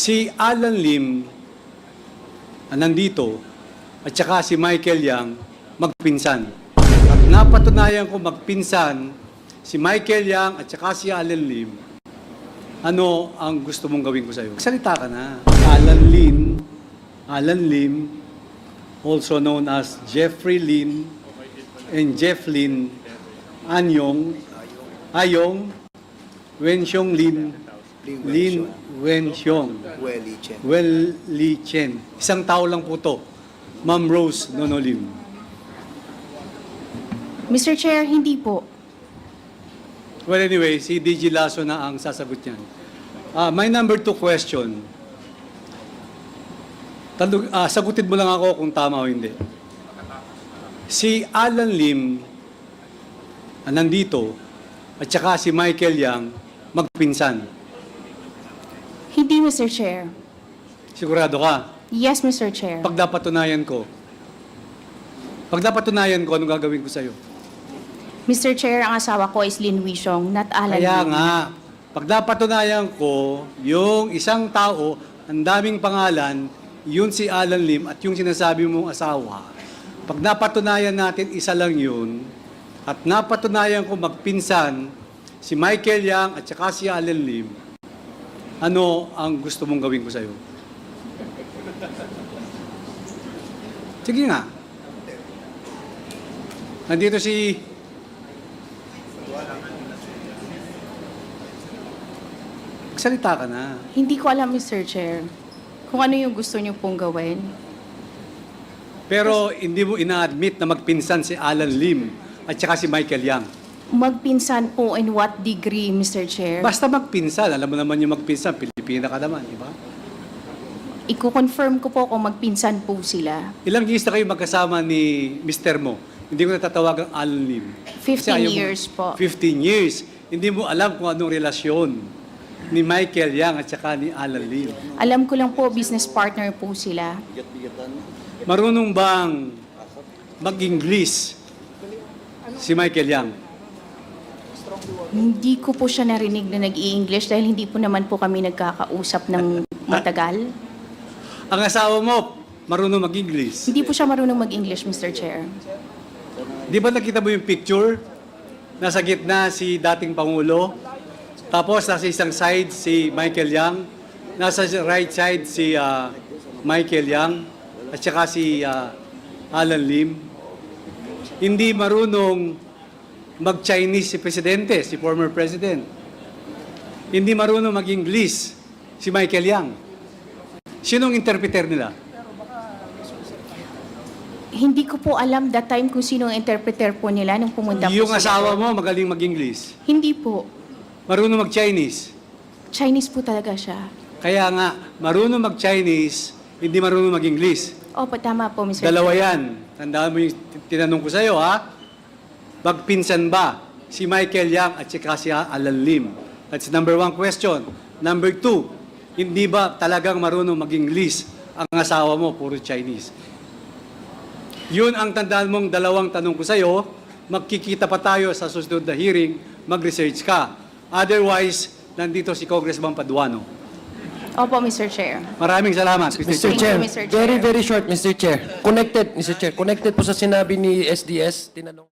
Si Alan Lim, nandito, at saka si Michael Yang, magpinsan. At napatunayan ko magpinsan, si Michael Yang at saka si Alan Lim, ano ang gusto mong gawin ko sa'yo? Salita ka na. Alan Lim, also known as Jeffrey Lin, and Jeff Lin, Ayong, Wenxiong Lin, Wenxiong, Li Chen. Isang tao lang po to. Ma'am Rose Nonolim. Mr. Chair, hindi po. Well, anyway, si DG Lasso na ang sasagot niyan. My number 2 question. Sagutin mo lang ako kung tama o hindi. Si Alan Lim, nandito, at saka si Michael Yang, magpinsan. Hindi, Mr. Chair. Sigurado ka? Yes, Mr. Chair. Pag napatunayan ko, anong gagawin ko sa'yo? Mr. Chair, ang asawa ko is Lin Wishong, not Alan Kaya Lim. nga, pag napatunayan ko, yung isang tao, ang daming pangalan, yun si Alan Lim at yung sinasabi mong asawa, pag napatunayan natin isa lang yun, at napatunayan ko magpinsan si Michael Yang at saka si Alan Lim, ano ang gusto mong gawin ko sa'yo? Sige nga. Nandito si... Salita ka na. Hindi ko alam, Mr. Chair, kung ano yung gusto niyo pong gawin. Pero hindi mo ina-admit na magpinsan si Alan Lim at saka si Michael Yang. Magpinsan po in what degree, Mr. Chair? Basta magpinsan. Alam mo naman yung magpinsan. Pilipina ka naman, di ba? Iko-confirm ko po kung magpinsan po sila. Ilang years na kayo magkasama ni Mr. mo? Hindi ko natatawagang Alan Lim. 15 years po. 15 years. Hindi mo alam kung anong relasyon ni Michael Yang at saka ni Alan Lim. Alam ko lang po, business partner po sila. Marunong bang mag-English si Michael Yang? Hindi ko po siya narinig na nag-i-English dahil hindi po naman po kami nagkakausap ng matagal. Ang asawa mo, marunong mag-English. Hindi po siya marunong mag-English, Mr. Chair. Di ba nakita mo yung picture? Nasa gitna si dating Pangulo, tapos nasa isang side si Michael Yang, nasa right side si Michael Yang, at saka si Alan Lim. Hindi marunong mag-Chinese si Presidente, si former President. Hindi marunong mag-English si Michael Yang. Sinong interpreter nila? Hindi ko po alam that time kung sino ang interpreter po nila nung pumunta po Yung sila. asawa mo magaling mag-English. Hindi po. Marunong mag-Chinese. Chinese po talaga siya. Kaya nga, marunong mag-Chinese, hindi marunong mag-English. Opo, tama po, Mr. Dalawa Chair. yan. Tandaan mo yung tinanong ko sa'yo, ha? Magpinsan ba si Michael Yang at saka si Alan Lim? That's number 1 question. Number 2, hindi ba talagang marunong mag-English ang asawa mo, puro Chinese? Yun ang tandaan mong dalawang tanong ko sa'yo. Magkikita pa tayo sa susunod na hearing, mag-research ka. Otherwise, nandito si Congressman Paduano. Opo, Mr. Chair. Maraming salamat, Mr. Mr. Thank Chair, you, Mr. Chair. very short, Mr. Chair. Connected po sa sinabi ni SDS, tinanong